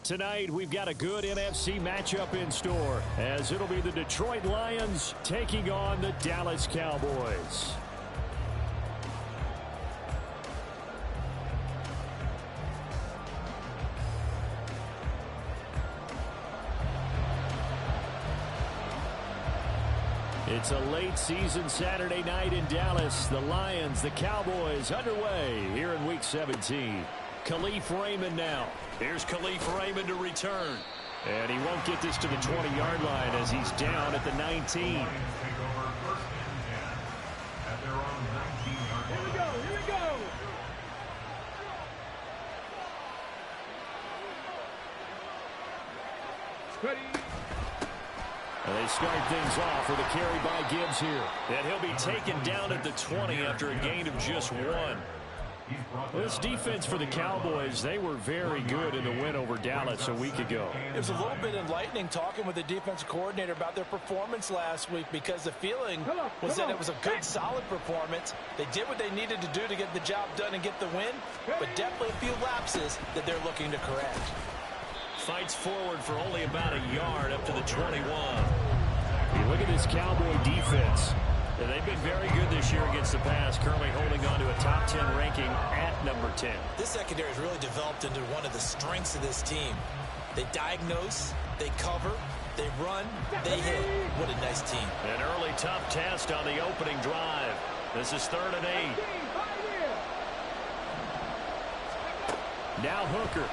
Tonight, we've got a good NFC matchup in store, as it'll be the Detroit Lions taking on the Dallas Cowboys. It's a late season Saturday night in Dallas. The Lions, the Cowboys underway here in Week 17. Khalif Raymond now. Here's Khalif Raymond to return. And he won't get this to the 20-yard line as he's down at the 19. Here we go, here we go. Ready. And they start things off with a carry by Gibbs here. And he'll be taken down at the 20 after a gain of just 1. Well, this defense for the Cowboys, they were very good in the win over Dallas a week ago. It was a little bit enlightening talking with the defensive coordinator about their performance last week, because the feeling was that it was a good, solid performance. They did what they needed to do to get the job done and get the win, but definitely a few lapses that they're looking to correct. Fights forward for only about a yard up to the 21. You look at this Cowboy defense. And they've been very good this year against the pass, currently holding on to a top 10 ranking at number 10. This secondary has really developed into one of the strengths of this team. They diagnose, they cover, they run, they hit. What a nice team. An early tough test on the opening drive. This is 3rd and 8. Now Hooker.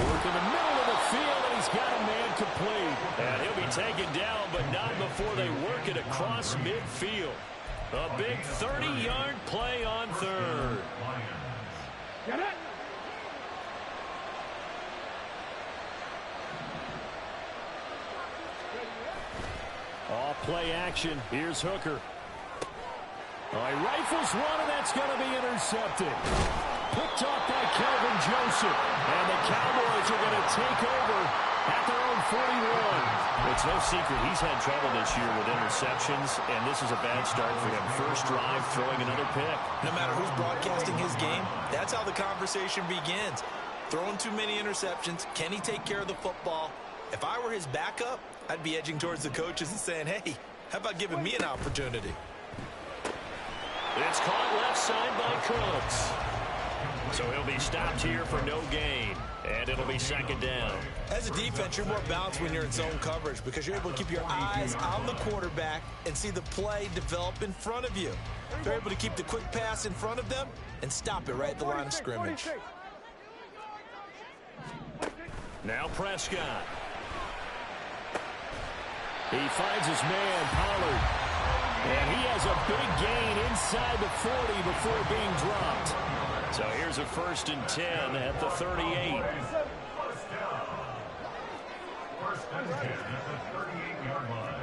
Work in the middle of the field, and he's got a man complete. And he'll be taken down, but not before they work it across midfield. A big 30-yard play on 3rd. Get it. All play action. Here's Hooker. He rifles one, and that's going to be intercepted. Picked off by Kelvin Joseph. And the Cowboys are going to take over at their own 41. It's no secret he's had trouble this year with interceptions, and this is a bad start for him. First drive, throwing another pick. No matter who's broadcasting his game, that's how the conversation begins. Throwing too many interceptions. Can he take care of the football? If I were his backup, I'd be edging towards the coaches and saying, hey, how about giving me an opportunity? It's caught left side by Cooks. So he'll be stopped here for no gain, and it'll be 2nd down. As a defense, you're more balanced when you're in zone coverage because you're able to keep your eyes on the quarterback and see the play develop in front of you. They're able to keep the quick pass in front of them and stop it right at the line of scrimmage. Now Prescott. He finds his man, Pollard. And he has a big gain inside the 40 before being dropped. So here's a 1st and 10 at the 38. First and 10 at the 38-yard line.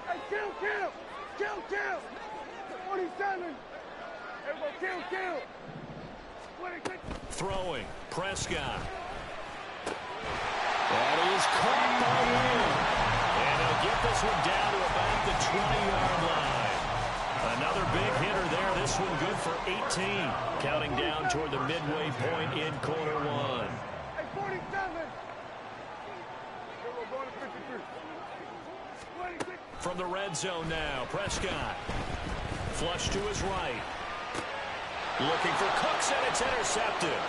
Hey, kill! 47. Everybody kill! 26. Throwing, Prescott. That is caught by Will. And he'll get this one down to about the 20-yard line. Another big hitter there. This one good for 18. Counting down toward the midway point in quarter 1. Hey, 47. From the red zone now, Prescott. Flush to his right. Looking for Cooks, and it's intercepted.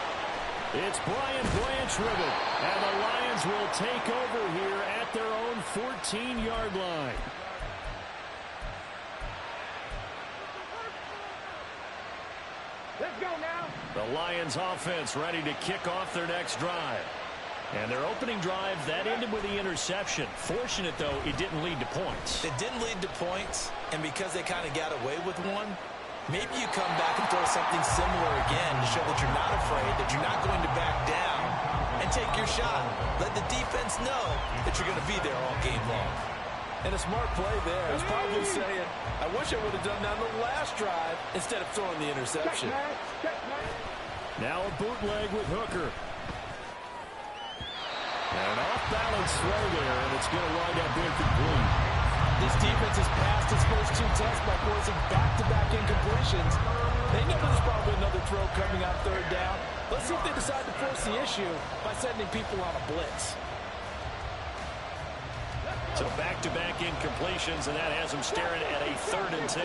It's Brian Blanchrivet, and the Lions will take over here at their own 14-yard line. Let's go now. The Lions offense ready to kick off their next drive. And their opening drive, that ended with the interception. Fortunate, though, it didn't lead to points. It didn't lead to points, and because they kind of got away with one, maybe you come back and throw something similar again to show that you're not afraid, that you're not going to back down, and take your shot. Let the defense know that you're going to be there all game long. And a smart play there is probably saying, I wish I would have done that on the last drive instead of throwing the interception. Now a bootleg with Hooker. And an off-balance throw there, and it's going to wind up incomplete. This defense has passed its first 2 tests by forcing back-to-back incompletions. They know there's probably another throw coming on third down. Let's see if they decide to force the issue by sending people on a blitz. So back-to-back incompletions, and that has them staring at a 3rd and 10.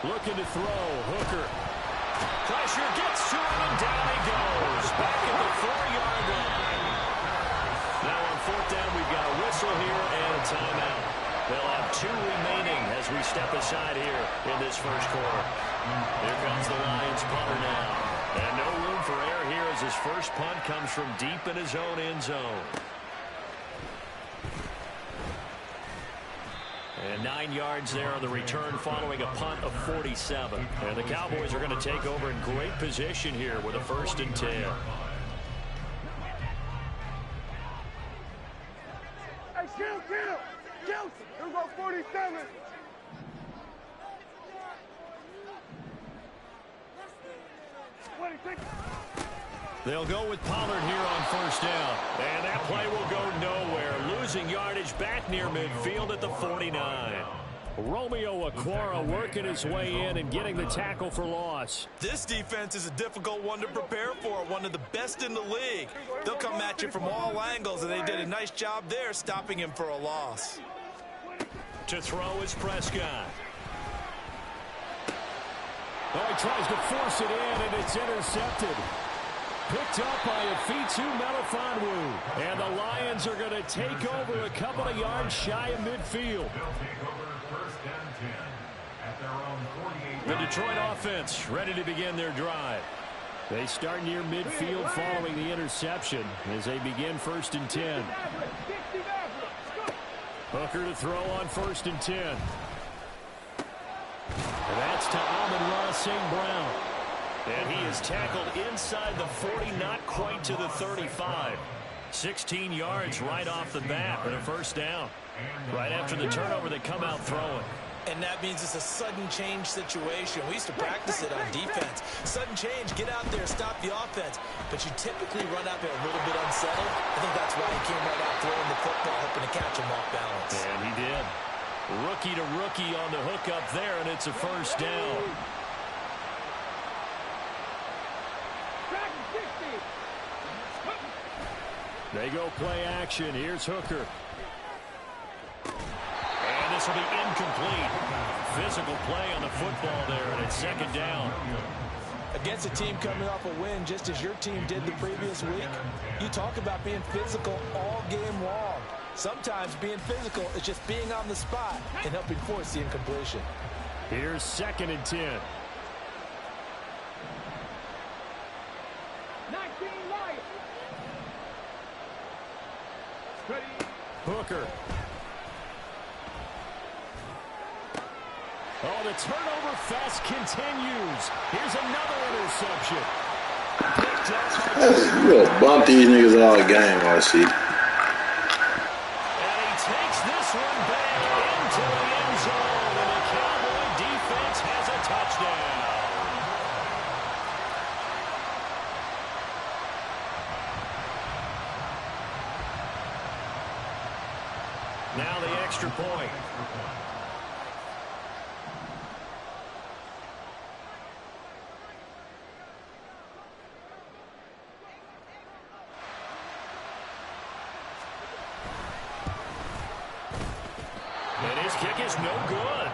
Looking to throw. Hooker. Pressure gets to him, and down he goes. Back at the 4-yard line. Now on 4th down, we've got a whistle here and a timeout. They'll have 2 remaining as we step aside here in this first quarter. Here comes the Lions punter now. And no room for error here as his first punt comes from deep in his own end zone. And 9 yards there on the return following a punt of 47. And the Cowboys are going to take over in great position here with a 1st and 10. Hey, kill! Here goes 47. They'll go with Pollard here on 1st down. And that play will go nowhere. Losing yardage back near midfield at the 49. Romeo Okwara working his way in and getting the tackle for loss. This defense is a difficult one to prepare for, one of the best in the league. They'll come at you from all angles, and they did a nice job there stopping him for a loss. To throw is Prescott. Oh, he tries to force it in, and it's intercepted. Picked up by Afitu Melifonwu. And the Lions are going to take over a couple of yards shy of midfield. The Detroit offense ready to begin their drive. They start near midfield following the interception as they begin 1st and 10. Hooker to throw on 1st and 10. And that's to Amon-Ra St. Brown. And he is tackled inside the 40, not quite to the 35. 16 yards right off the bat and a 1st down. Right after the turnover, they come out throwing. And that means it's a sudden change situation. We used to practice it on defense. Sudden change, get out there, stop the offense. But you typically run out there a little bit unsettled. I think that's why he came right out throwing the football, hoping to catch him off balance. And he did. Rookie to rookie on the hook up there, and it's a 1st down. They go play action. Here's Hooker. And this will be incomplete. Physical play on the football there, and it's 2nd down. Against a team coming off a win, just as your team did the previous week, you talk about being physical all game long. Sometimes being physical is just being on the spot and helping force the incompletion. Here's 2nd and 10. Hooker. Oh, the turnover fest continues. Here's another interception. We'll bump these niggas all game, I see. And he takes this one back into the end zone, and the Cowboy defense has a touchdown. Now the extra point. And his kick is no good.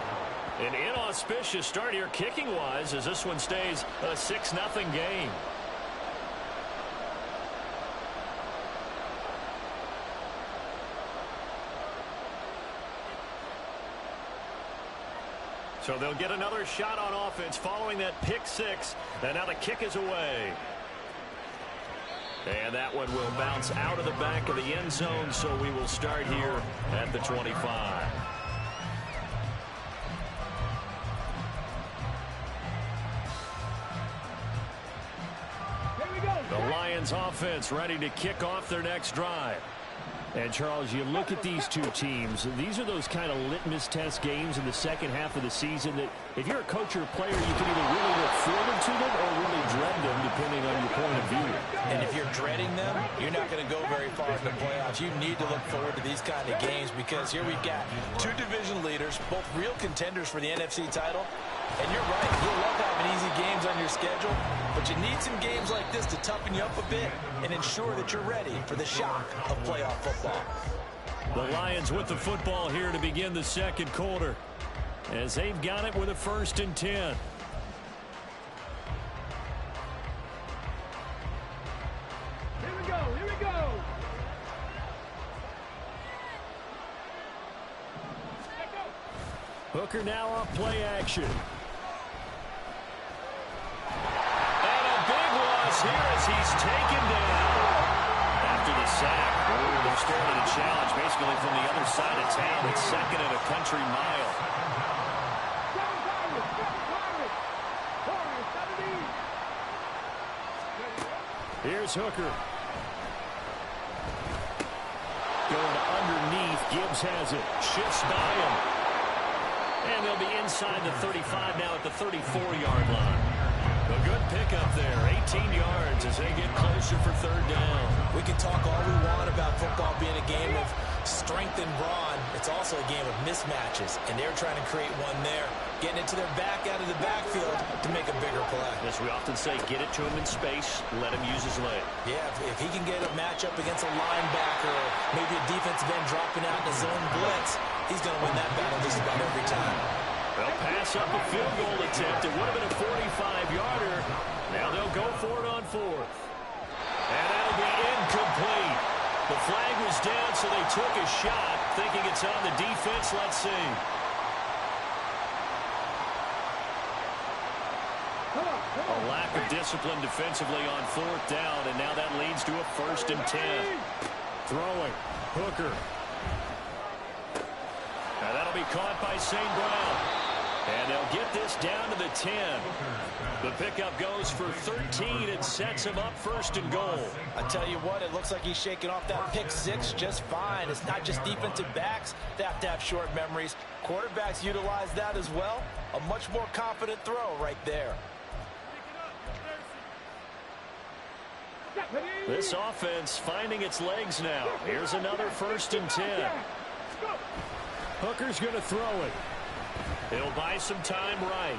An inauspicious start here kicking-wise as this one stays a 6-0 game. So they'll get another shot on offense following that pick 6. And now the kick is away. And that one will bounce out of the back of the end zone, so we will start here at the 25. The Lions offense ready to kick off their next drive. And, Charles, you look at these two teams, these are those kind of litmus test games in the second half of the season that if you're a coach or a player, you can either really look forward to them or really dread them, depending on your point of view. And if you're dreading them, you're not going to go very far in the playoffs. You need to look forward to these kind of games because here we've got two division leaders, both real contenders for the NFC title, And you're right, you'll love having easy games on your schedule, but you need some games like this to toughen you up a bit and ensure that you're ready for the shock of playoff football. The Lions with the football here to begin the second quarter, as they've got it with a 1st and 10. Here we go, here we go. Hooker now off play action. And a big loss here as he's taken down. After the sack, they're starting a challenge basically from the other side of town. It's 2nd and a country mile. Here's Hooker. Going underneath. Gibbs has it. Shifts by him. And they'll be inside the 35 now at the 34-yard line. A good pickup there. 18 yards as they get closer for 3rd down. We can talk all we want about football being a game of strength and brawn. It's also a game of mismatches, and they're trying to create one there, getting it to their back out of the backfield to make a bigger play. As we often say, get it to him in space, let him use his leg. Yeah, if he can get a matchup against a linebacker or maybe a defensive end dropping out in a zone blitz, he's going to win that battle just about every time. They'll pass up a field goal attempt. It would have been a 45-yarder. Now they'll go for it on 4th. And that'll be incomplete. The flag was down, so they took a shot, thinking it's on the defense. Let's see. A lack of discipline defensively on 4th down, and now that leads to a 1st and 10. Throwing. Hooker. And that'll be caught by St. Brown. And they'll get this down to the 10. The pickup goes for 13 and sets him up 1st and goal. I tell you what, it looks like he's shaking off that pick 6 just fine. It's not just defensive backs that have to have short memories. Quarterbacks utilize that as well. A much more confident throw right there. This offense finding its legs now. Here's another 1st and 10. Hooker's going to throw it. He'll buy some time right.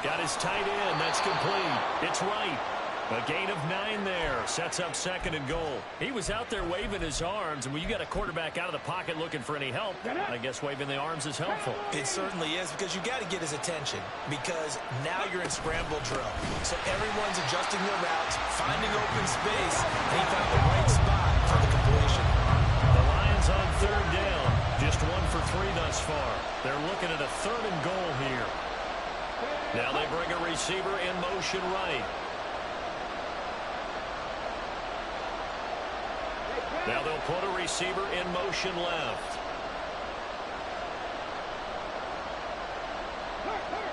Got his tight end. That's complete. It's right. A gain of 9 there. Sets up 2nd and goal. He was out there waving his arms, and when you got a quarterback out of the pocket looking for any help, I guess waving the arms is helpful. It certainly is, because you got to get his attention, because now you're in scramble drill. So everyone's adjusting their routes, finding open space, and he found the right spot for the completion. The Lions on 3rd down. Just 1 for 3 thus far. They're looking at a 3rd and goal here. Now they bring a receiver in motion right. Now they'll put a receiver in motion left.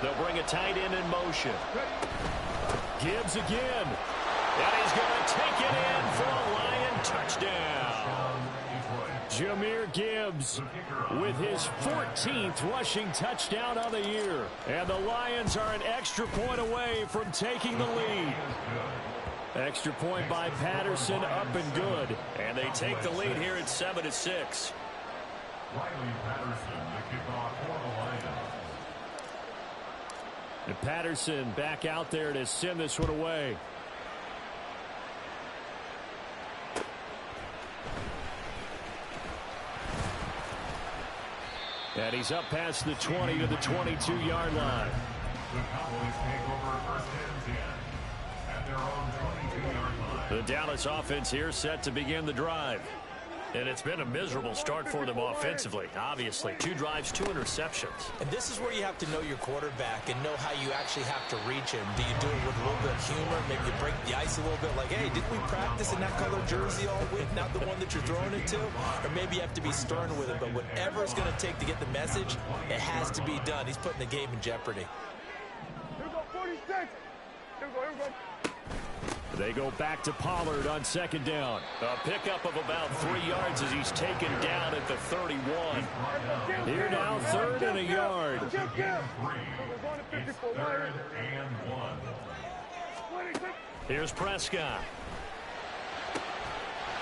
They'll bring a tight end in motion. Gibbs again. And he's going to take it in for a Lion touchdown. Jahmyr Gibbs with his 14th rushing touchdown of the year. And the Lions are an extra point away from taking the lead. Extra point by Patterson, up and good. And they take the lead here at 7-6. Riley Patterson, the kickoff for the Lions. And Patterson back out there to send this one away. And he's up past the 20 to the 22-yard line. The Cowboys take over 1st and 10 at their own 22-yard line. The Dallas offense here set to begin the drive. And it's been a miserable start for them offensively. Obviously, 2 drives, 2 interceptions. And this is where you have to know your quarterback and know how you actually have to reach him. Do you do it with a little bit of humor? Maybe you break the ice a little bit, like, hey, didn't we practice in that color jersey all week, not the one that you're throwing it to? Or maybe you have to be stern with it, but whatever it's going to take to get the message, it has to be done. He's putting the game in jeopardy. Here we go, 46. Here we go. They go back to Pollard on 2nd down. A pickup of about 3 yards as he's taken down at the 31. Here now, 3rd and a yard. It's 3rd and 1. Here's Prescott.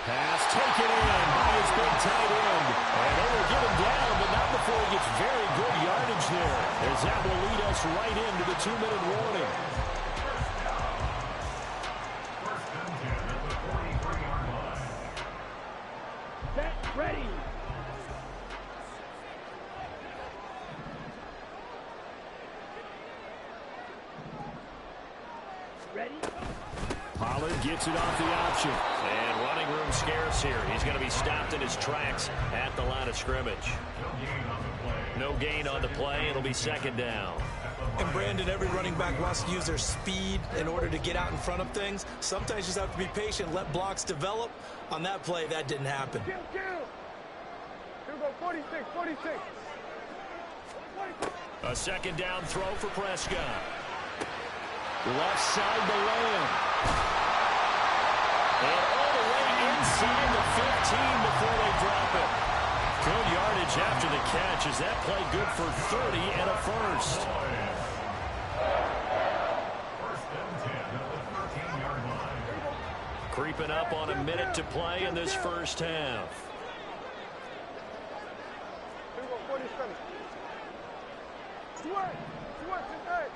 Pass taken in by his big tight end. And they will get him down, but not run before he gets very good yardage there, as that will lead us right into the 2-minute warning. Set, ready. Ready? Pollard gets it off the option. And running room scarce here. He's going to be stopped in his tracks at the line of scrimmage. No gain on the play. It'll be second down. And Brandon, every running back wants to use their speed in order to get out in front of things. Sometimes you just have to be patient, let blocks develop. On that play, that didn't happen. Kill. Here we go, 46, 46. A second down throw for Prescott. Left side to Lamb. And all the way inside the 15 before they drop it. Good yardage after the catch. Is that play good for 30 and a first? Creeping up on a minute to play in this first half. Here we go, 47. Sweat, today.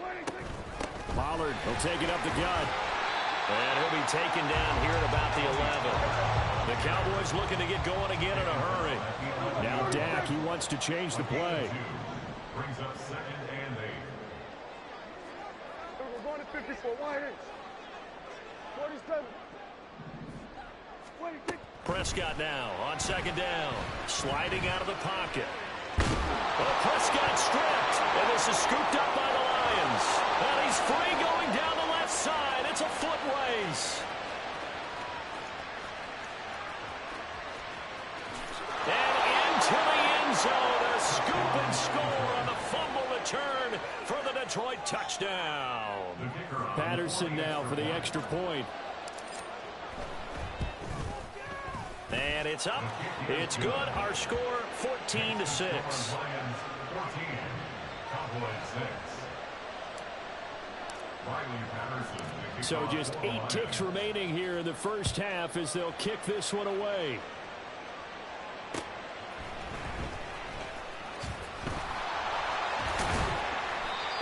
26. Pollard will take it up the gut. And he'll be taken down here at about the 11. The Cowboys looking to get going again in a hurry. Now Dak, he wants to change the play. Brings up second and 8. We're going to 54, 1 inch. 47. 26. Prescott now on second down. Sliding out of the pocket. Oh, Prescott stripped. And this is scooped up by the Lions. And he's free going down the left side. It's a foot race. And into the end zone. A scoop and score on the fumble return for the Detroit touchdown. Patterson now for the extra point. And it's up. It's good. Our score, 14-6. Lions 14, Cowboys 6. Riley Patterson. So just 8 ticks remaining here in the first half as they'll kick this one away.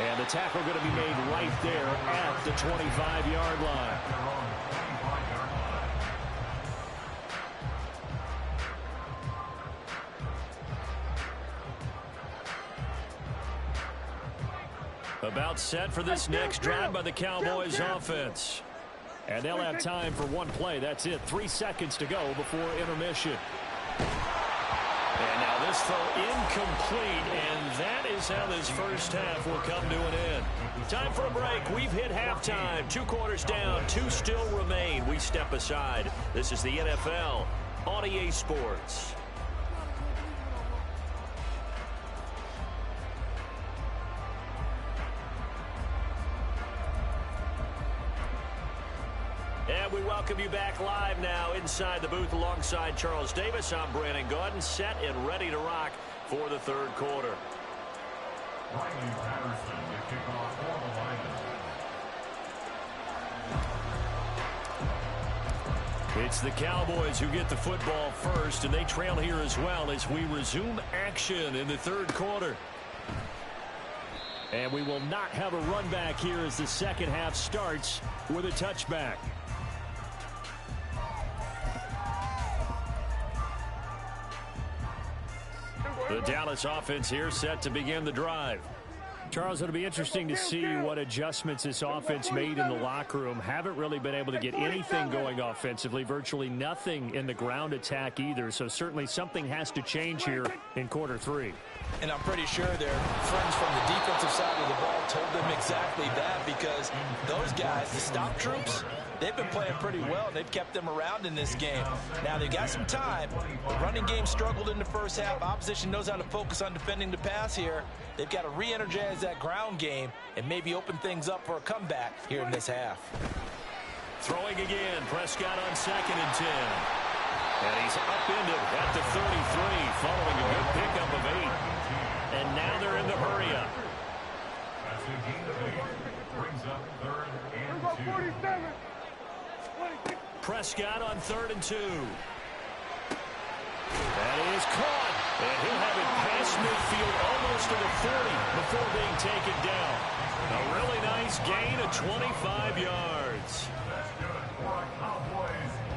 And the tackle going to be made right there at the 25-yard line. About set for this next drive by the Cowboys offense. And they'll have time for one play. That's it. 3 seconds to go before intermission. And now this throw incomplete, and that is how this first half will come to an end. Time for a break. We've hit halftime. 2 quarters down, 2 still remain. We step aside. This is the NFL on EA Sports. And we welcome you back live now inside the booth alongside Charles Davis. I'm Brandon Gaudin, set and ready to rock for the third quarter. Riley Patterson to kick off for the Lions. It's the Cowboys who get the football first, and they trail here as well as we resume action in the third quarter. And we will not have a run back here as the second half starts with a touchback. The Dallas offense here set to begin the drive. Charles, it'll be interesting to see what adjustments this offense made in the locker room. Haven't really been able to get anything going offensively, virtually nothing in the ground attack either. So certainly something has to change here in quarter 3. And I'm pretty sure their friends from the defensive side of the ball told them exactly that, because those guys, the stop troops, they've been playing pretty well. They've kept them around in this game. Now, they've got some time. The running game struggled in the first half. Opposition knows how to focus on defending the pass here. They've got to re-energize that ground game and maybe open things up for a comeback here in this half. Throwing again, Prescott on 2nd and 10. And he's upended at the 33 following a good pickup of 8. And now they're in the hurry-up. That's a gain of 8. Brings up 3rd and 2. 47. 26. Prescott on 3rd and 2. And he'll have it past midfield almost to the 40 before being taken down. A really nice gain of 25 yards.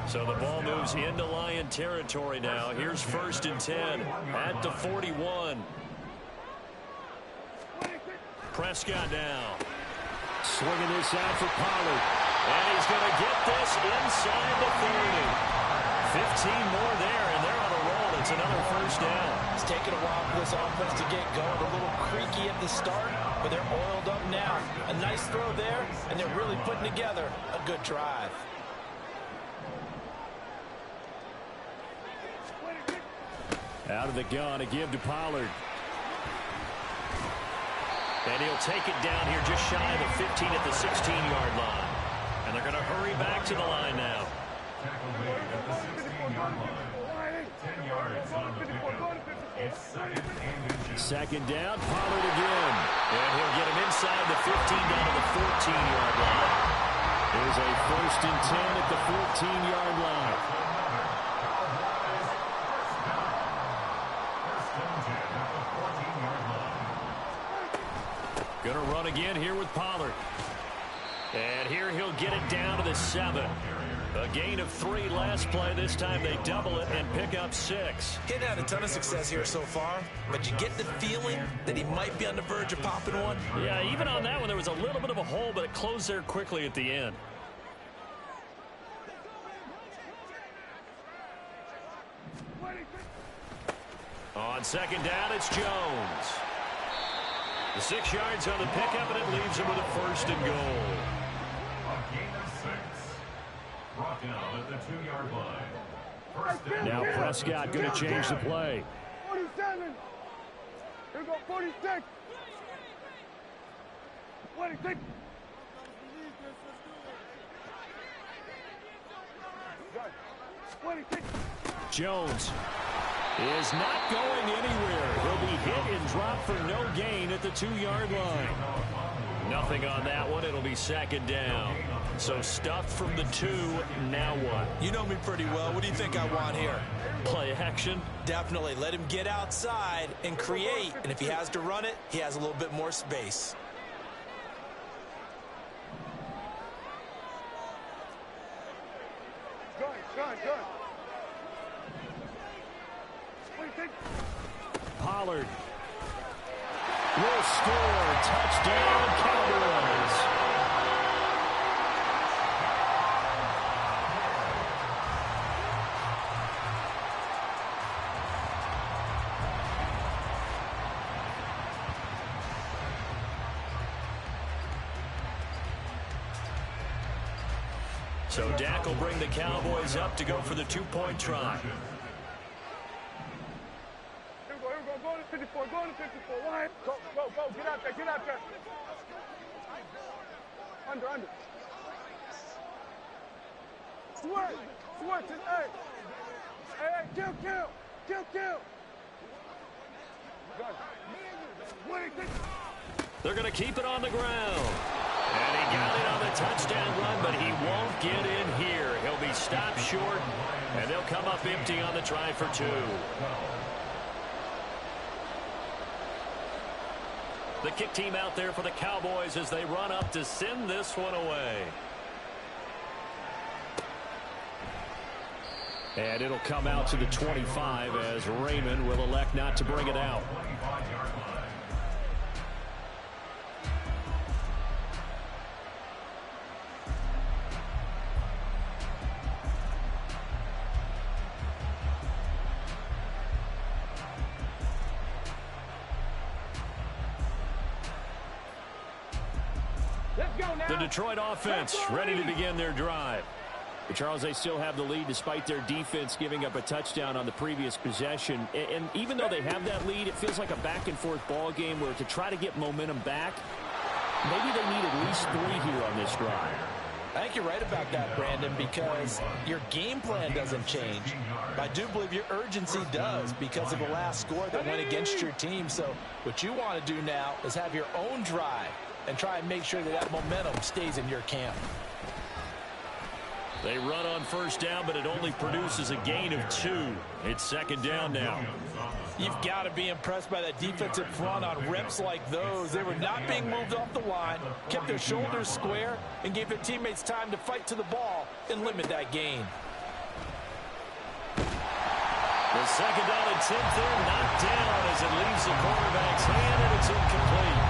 So the ball moves into Lion territory now. Here's 1st and 10 at the 41. Prescott now. Swinging this out for Pollard. And he's going to get this inside the 30. 15 more there, and they're on a roll. It's another 1st down. It's taken a while for this offense to get going. A little creaky at the start, but they're oiled up now. A nice throw there, and they're really putting together a good drive. Out of the gun, a give to Pollard. And he'll take it down here just shy of the 15 at the 16-yard line. And they're going to hurry back to the line now. Tackle made at the 16-yard line. 10 yards on the pickup. It's 2nd and inches. 2nd down, Pollard again. And he'll get him inside the 15 down to the 14-yard line. There's a 1st and 10 at the 14-yard line. Going to run again here with Pollard. And here he'll get it down to the 7. A gain of 3 last play. This time they double it and pick up 6. He hadn't had a ton of success here so far, but you get the feeling that he might be on the verge of popping one. Yeah, even on that one, there was a little bit of a hole, but it closed there quickly at the end. On 2nd down, it's Jones. The 6 yards on the pickup, and it leaves him with a 1st and goal. A gain of 6. Brought down at the 2-yard line. 1st down. Now Prescott going to change the play. 47. Here we go, 46. 26. Good. 26. Jones is not going anywhere. He'll be hit and dropped for no gain at the 2-yard line. Nothing on that one. It'll be 2nd down. So stuffed from the 2. Now what? You know me pretty well. What do you think I want here? Play action. Definitely. Let him get outside and create. And if he has to run it, he has a little bit more space. Good. 26. Pollard will score. Touchdown, Cowboys. So Dak will bring the Cowboys up to go for the 2-point try. Here we go. Go to 54. Go to 54. Line. Go. Get out there. Under. Switch. Hey. Kill. Good. 26. They're going to keep it on the ground. And he got it on the touchdown run, but he won't get in here. He'll be stopped short, and they'll come up empty on the try for 2. The kick team out there for the Cowboys as they run up to send this one away. And it'll come out to the 25 as Raymond will elect not to bring it out. The Detroit offense ready to begin their drive. But Charles, they still have the lead despite their defense giving up a touchdown on the previous possession. And even though they have that lead, it feels like a back-and-forth ball game where to try to get momentum back, maybe they need at least 3 here on this drive. I think you're right about that, Brandon, because your game plan doesn't change. But I do believe your urgency does because of the last score that went against your team. So what you want to do now is have your own drive and try and make sure that momentum stays in your camp. They run on 1st down, but it only produces a gain of 2. It's 2nd down now. You've got to be impressed by that defensive front on reps like those. They were not being moved off the line, kept their shoulders square, and gave their teammates time to fight to the ball and limit that gain. The second down attempt there, knocked down as it leaves the quarterback's hand, and it's incomplete.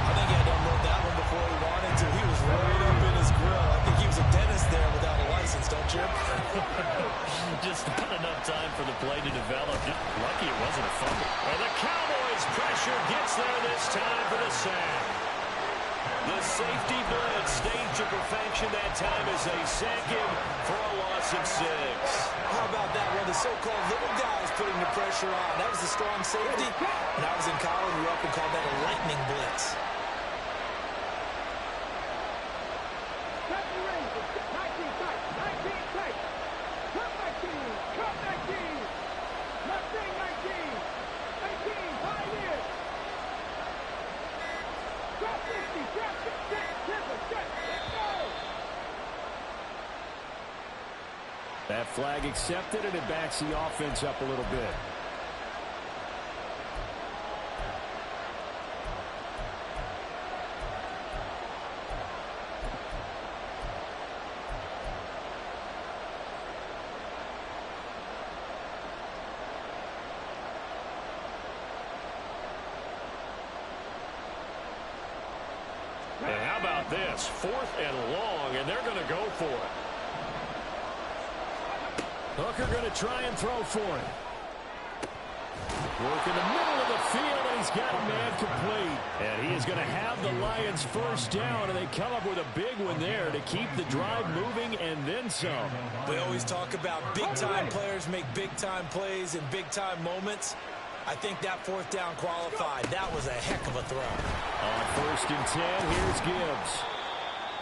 I think he had to unload that one before he wanted to. He was right up in his grill. I think he was a dentist there without a license, don't you? Just not enough time for the play to develop. Just lucky it wasn't a fumble. And the Cowboys' pressure gets there this time for the sack. The safety blitz staged to perfection. That time is a second for a loss of 6. How about that one? The so-called little guys putting the pressure on. That was a strong safety. When I was in college, we often called that a lightning blitz. That flag accepted, and it backs the offense up a little bit. And how about this? 4th and long, and they're going to go for it. Hooker going to try and throw for it. Work in the middle of the field, and he's got a man complete. And he is going to have the Lions first down, and they come up with a big one there to keep the drive moving and then some. We always talk about big-time players make big-time plays in big-time moments. I think that 4th down qualified. That was a heck of a throw. On 1st and 10, here's Gibbs.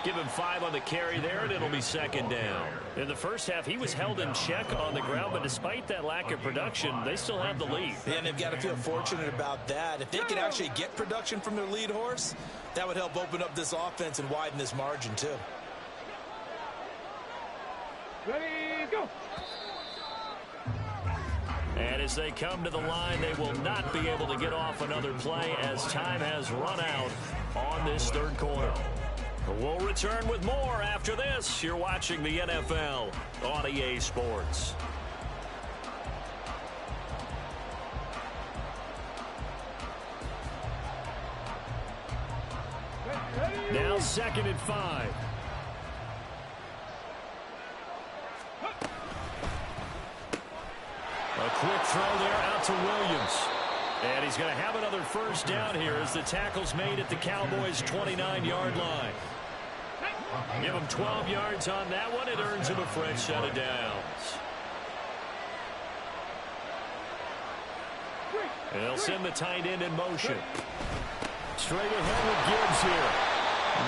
Give him 5 on the carry there, and it'll be 2nd down. In the first half, he was held in check on the ground, but despite that lack of production, they still have the lead. Yeah, and they've got to feel fortunate about that. If they can actually get production from their lead horse, that would help open up this offense and widen this margin, too. Ready, go! And as they come to the line, they will not be able to get off another play as time has run out on this 3rd quarter. We'll return with more after this. You're watching the NFL on EA Sports. Now 2nd and 5. A quick throw there out to Williams. And he's going to have another first down here as the tackle's made at the Cowboys' 29-yard line. Give him 12 yards on that one. It earns him a fresh set of downs. And they'll send the tight end in motion. Straight ahead with Gibbs here.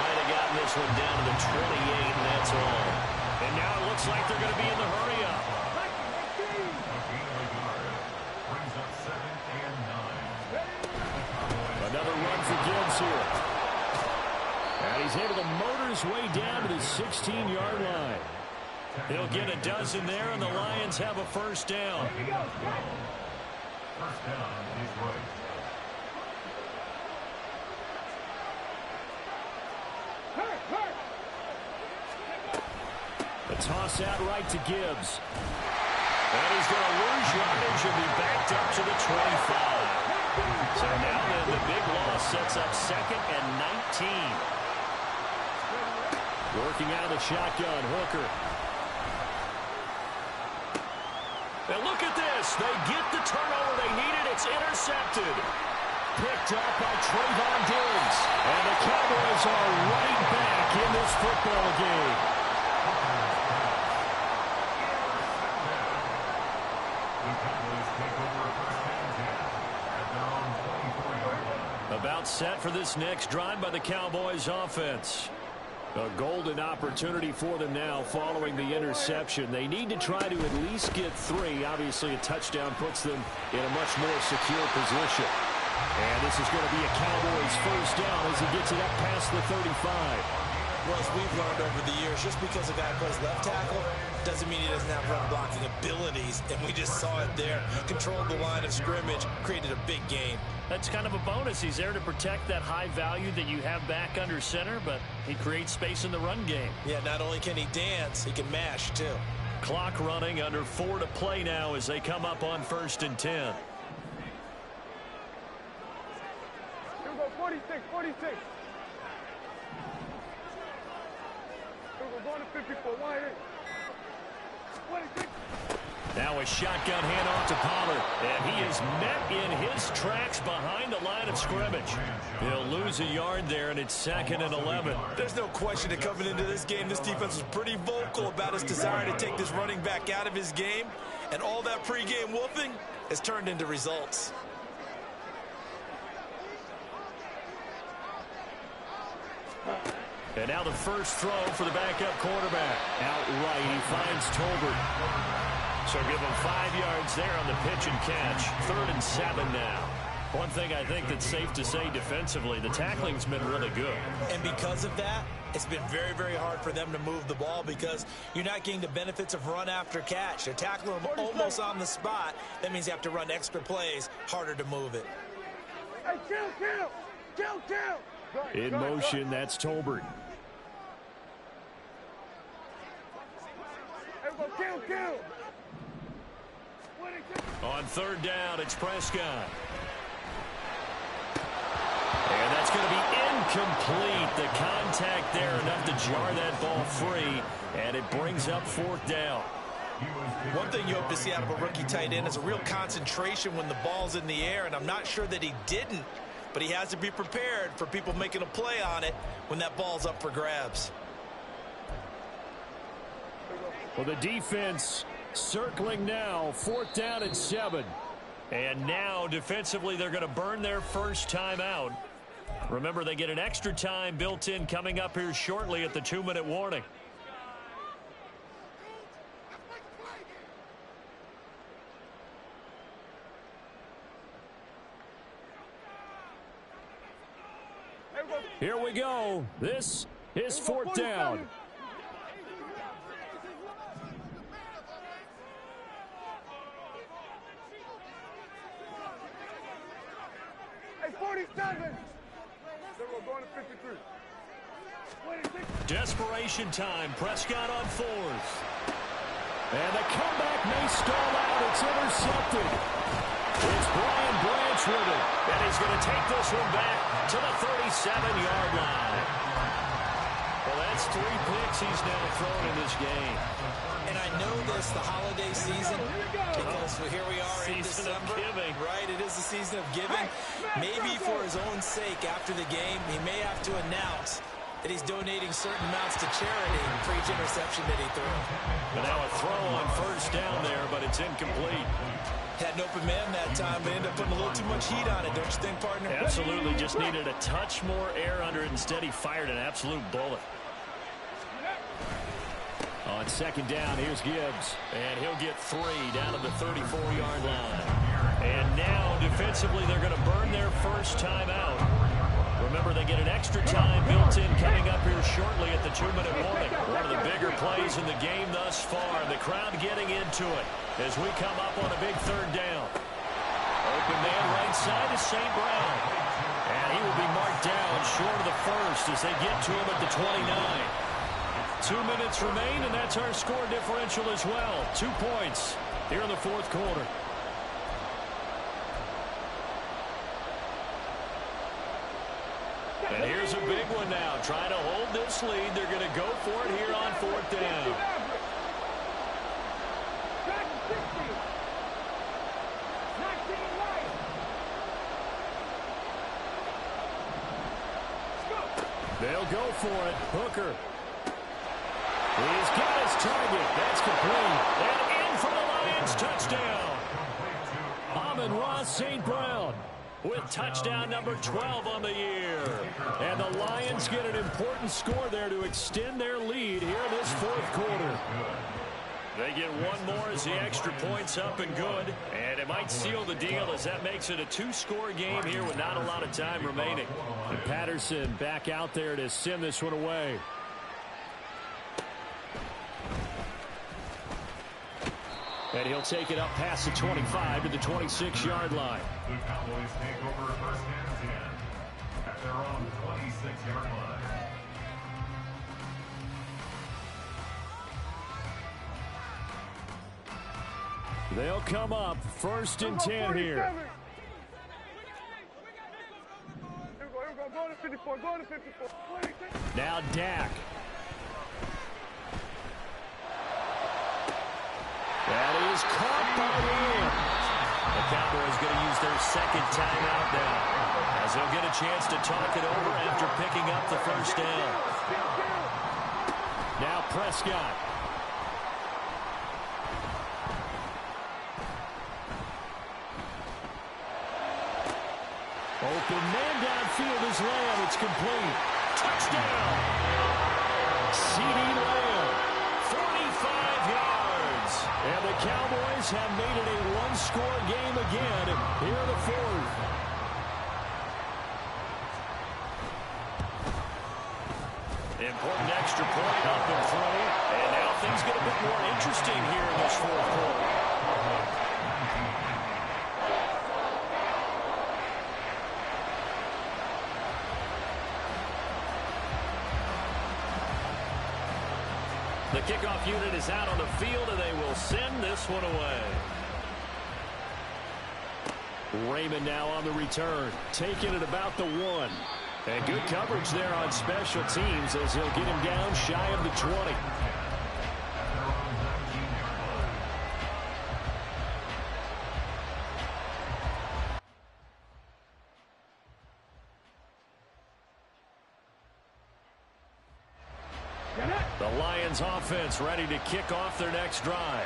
Might have gotten this one down to the 28, and that's all. And now it looks like they're going to be in the hurry-up. Another run for Gibbs here. And he's able to motor his way down to the 16-yard line. He'll get a dozen there, and the Lions have a first down. First down is right. The toss out right to Gibbs. And he's going to lose yardage and be backed up to the 25. So now then the big loss sets up 2nd and 19. Working out of the shotgun, Hooker. And look at this. They get the turnover they needed. It's intercepted. Picked up by Trayvon Diggs. And the Cowboys are right back in this football game. About set for this next drive by the Cowboys offense. A golden opportunity for them now following the interception. They need to try to at least get 3. Obviously, a touchdown puts them in a much more secure position. And this is going to be a Cowboys first down as he gets it up past the 35. Well, as we've learned over the years, just because a guy plays left tackle doesn't mean he doesn't have run blocking abilities, and we just saw it there. Controlled the line of scrimmage, created a big gain. That's kind of a bonus. He's there to protect that high value that you have back under center, but he creates space in the run game. Yeah, not only can he dance, he can mash, too. Clock running, under 4 to play now as they come up on 1st and 10. Here we go, 46, 46. Here we go, going to 54, wide in. 26. Now a shotgun handoff to Pollard, and he is met in his tracks behind the line of scrimmage. He'll lose a yard there, and it's 2nd and 11. There's no question that coming into this game, this defense was pretty vocal about his desire to take this running back out of his game, and all that pregame wolfing has turned into results. And now the first throw for the backup quarterback. Outright, he finds Tolbert. So give him 5 yards there on the pitch and catch. 3rd and 7 now. One thing I think that's safe to say defensively, the tackling's been really good. And because of that, it's been very, very hard for them to move the ball because you're not getting the benefits of run after catch. They're tackling them almost on the spot. That means you have to run extra plays, harder to move it. Hey, kill. In motion, that's Tolbert. Hey, go, kill. On 3rd down, it's Prescott. And that's going to be incomplete. The contact there enough to jar that ball free, and it brings up 4th down. One thing you hope to see out of a rookie tight end is a real concentration when the ball's in the air, and I'm not sure that he didn't, but he has to be prepared for people making a play on it when that ball's up for grabs. Well, the defense circling now, 4th down and 7. And now, defensively, they're going to burn their first time out. Remember, they get an extra time built in coming up here shortly at the 2-minute warning. Here we go. This is 4th down. Hey, 47. Then we're going to 53. 26. Desperation time. Prescott on 4th. And the comeback may stall out. It's intercepted. It's Brian Branch with it. And he's going to take this one back to the 37-yard line. Well, that's 3 picks he's now thrown in this game. And I know this, the holiday season, because here we are in December. Giving. Right, it is the season of giving. Maybe for his own sake after the game, he may have to announce that he's donating certain amounts to charity for each interception that he threw. But now a throw on 1st down there, but it's incomplete. Had an open man that time, but ended up putting a little too much heat on it, don't you think, partner? Absolutely, just needed a touch more air under it. Instead, he fired an absolute bullet. On 2nd down, here's Gibbs. And he'll get 3 down to the 34-yard line. And now, defensively, they're going to burn their first time out. Remember, they get an extra time built in coming up here shortly at the 2-minute warning. One of the bigger plays in the game thus far. The crowd getting into it as we come up on a big 3rd down. Open man right side is St. Brown. And he will be marked down short of the first as they get to him at the 29. 2 minutes remain, and that's our score differential as well. 2 points here in the 4th quarter. And here's a big one now. Trying to hold this lead. They're going to go for it here on 4th down. They'll go for it. Hooker. He's got his target. That's complete. And in for the Lions. Touchdown. Amon-Ra St. Brown with touchdown number 12 on the year. And the Lions get an important score there to extend their lead here in this 4th quarter. They get one more as the extra point's up and good. And it might seal the deal as that makes it a 2-score game here with not a lot of time remaining. And Patterson back out there to send this one away. And he'll take it up past the 25 to the 26-yard line. The Cowboys take over first and 10 at their own 26-yard line. They'll come up first and 10 here. Here we go. Go to 54. Go to 54. Now Dak. That is caught by Williams. The Cowboys going to use their second timeout now, as they'll get a chance to talk it over after picking up the first down. Now Prescott. Open man downfield is Lamb. It's complete. Touchdown. CeeDee Lamb. 45 yards. And the Cowboys have made it a one-score game again here in the fourth. Important extra point up and through. And now things get a bit more interesting here in this fourth quarter. The kickoff unit is out on the field, and they will send this one away. Raymond now on the return, taking it about the 1. And good coverage there on special teams as he'll get him down shy of the 20. The Lions offense ready to kick off their next drive.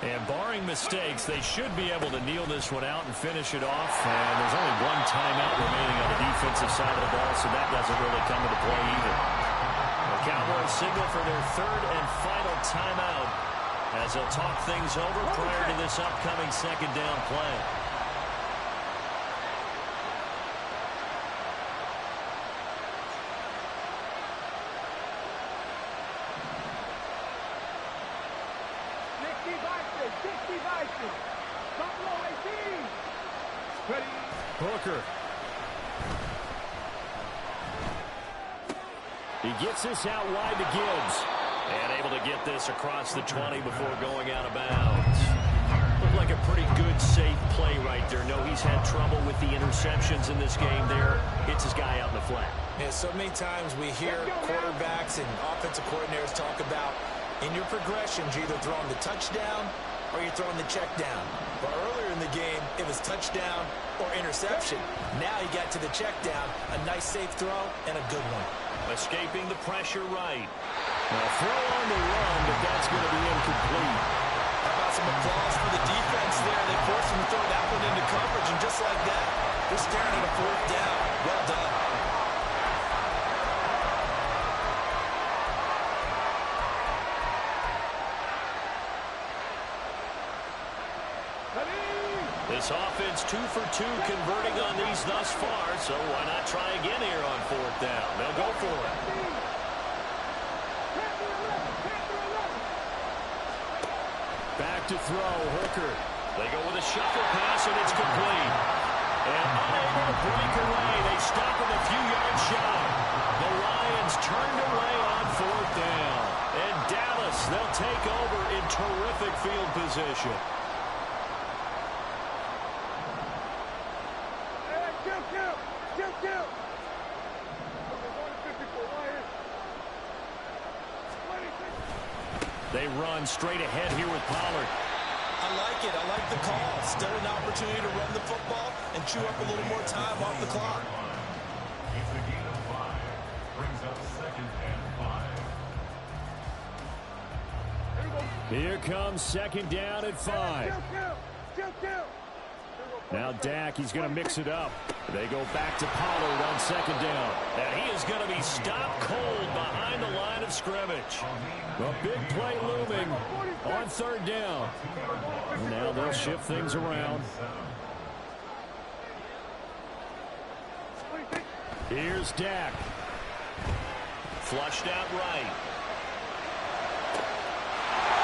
And barring mistakes, they should be able to kneel this one out and finish it off. And there's only one timeout remaining on the defensive side of the ball, so that doesn't really come into play either. The Cowboys signal for their third and final timeout as they'll talk things over prior to this upcoming second down play. Hooker. He gets this out wide to Gibbs. And able to get this across the 20 before going out of bounds. Looked like a pretty good, safe play right there. No, he's had trouble with the interceptions in this game there. Hits his guy out in the flat. Yeah, so many times we hear quarterbacks and offensive coordinators talk about in your progressions, you're either throwing the touchdown or you're throwing the check down. But earlier in the game, it was touchdown or interception. Now he got to the check down, a nice safe throw, and a good one. Escaping the pressure right. Now throw on the run, but that's going to be incomplete. How about some applause for the defense there? They forced him to throw that one into coverage, and just like that, they're staring at a fourth down. Well done. This offense 2 for 2 converting on these thus far, so why not try again here on fourth down? They'll go for it. Back to throw, Hooker. They go with a shuffle pass, and it's complete. And unable to break away, they stop him a few yards shy. The Lions turned away on fourth down. And Dallas, they'll take over in terrific field position. They run straight ahead here with Pollard. I like it. I like the call. Still an opportunity to run the football and chew up a little more time off the clock. It's a gain of 5. Brings up second and 5. Here comes second down at 5. Now Dak, he's going to mix it up. They go back to Pollard on second down. And he is going to be stopped cold behind the line of scrimmage. A big play looming on third down. And now they'll shift things around. Here's Dak. Flushed out right.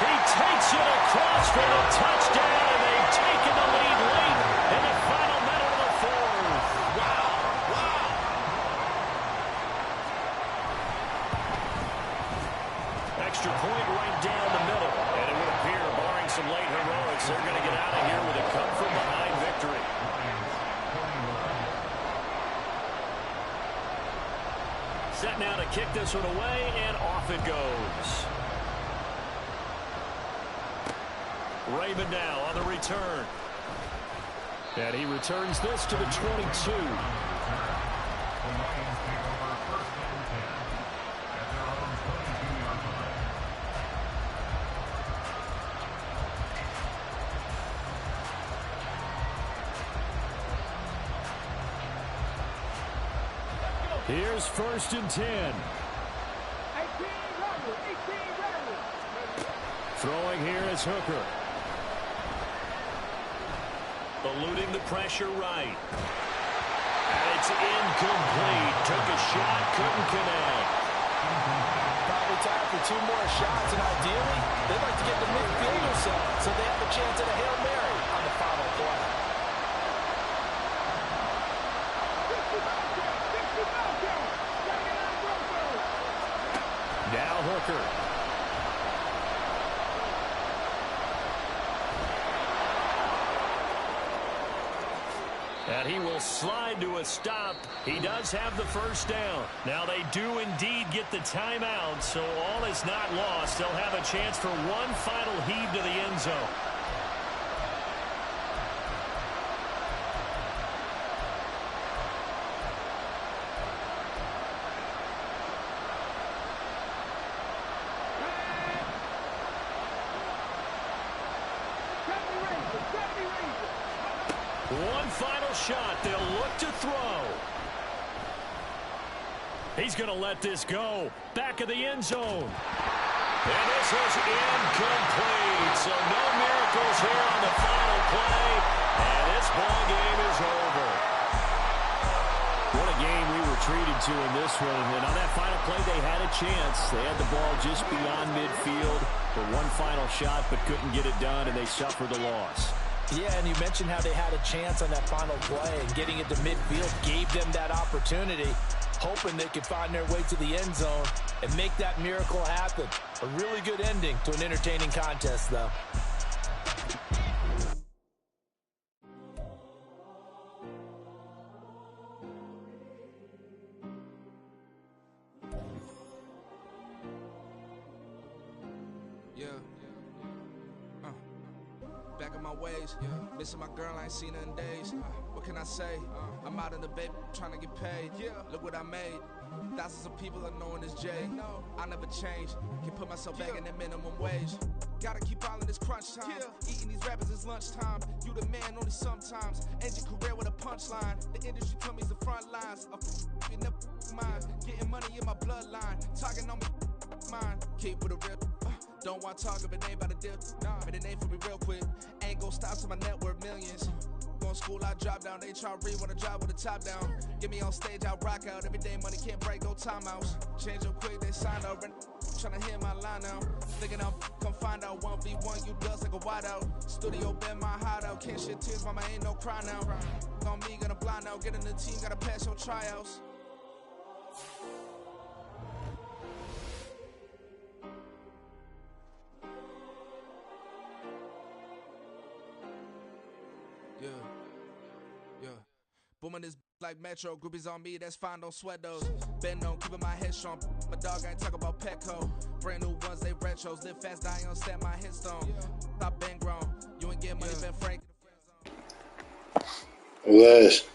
He takes it across for the touchdown, and they've taken the lead late in the final minute of the fourth. Wow. Extra point right down the middle. And it would appear, barring some late heroics, they're going to get out of here with a come-from-behind victory. Set now to kick this one away, and off it goes. Raymond now on the return. And he returns this to the 22. Here's 1st and 10. Throwing here is Hooker. Eluding the pressure right. And it's incomplete. Took a shot, couldn't connect. Probably time for 2 more shots, and ideally, they'd like to get to midfield or so they have a chance at a Hail Mary on the final play. Now Hooker. And he will slide to a stop. He does have the first down. Now they do indeed get the timeout, so all is not lost. They'll have a chance for one final heave to the end zone. One final shot. They'll look to throw. He's going to let this go. Back of the end zone. And this is incomplete. So no miracles here on the final play. And this ball game is over. What a game we were treated to in this one. And on that final play, they had a chance. They had the ball just beyond midfield for one final shot, but couldn't get it done, and they suffered the loss. Yeah, and you mentioned how they had a chance on that final play, and getting it to midfield gave them that opportunity, hoping they could find their way to the end zone and make that miracle happen. A really good ending to an entertaining contest, though. Back in my ways, missing my girl, I ain't seen her in days. What can I say? I'm out in the baby, trying to get paid. Look what I made. Thousands of people are knowing this Jay. I never change. Can put myself back in the minimum wage. Gotta keep all in this crunch time. Eating these rappers is lunchtime. You the man only sometimes. End your career with a punchline. The industry told me it's the front lines. You never mind. Getting money in my bloodline. Talking on me, mine. Keep with a real. Don't want to talk if it ain't about a deal. But it ain't for me real quick. Ain't gon' stop till my net worth millions. Going school, I drop down. They try to read when I drop with the top down. Get me on stage, I rock out. Every day money can't break, no timeouts. Change up quick, they sign up. Tryna hear my line now. Thinking I'm come find out 1v1, you dust like a wideout. Studio been my hideout. Can't shed tears, mama ain't no cry now. On me, gonna blind out. Get in the team, gotta pass your tryouts. Yeah. Booming this like Metro. Groupies on me, that's fine, don't sweat those. Bend on, keeping my head strong. My dog ain't talk about Petco. Brand new ones, they retros. Live fast, dying on stand my headstone. Stop been grown. You ain't get money, been frank. Last.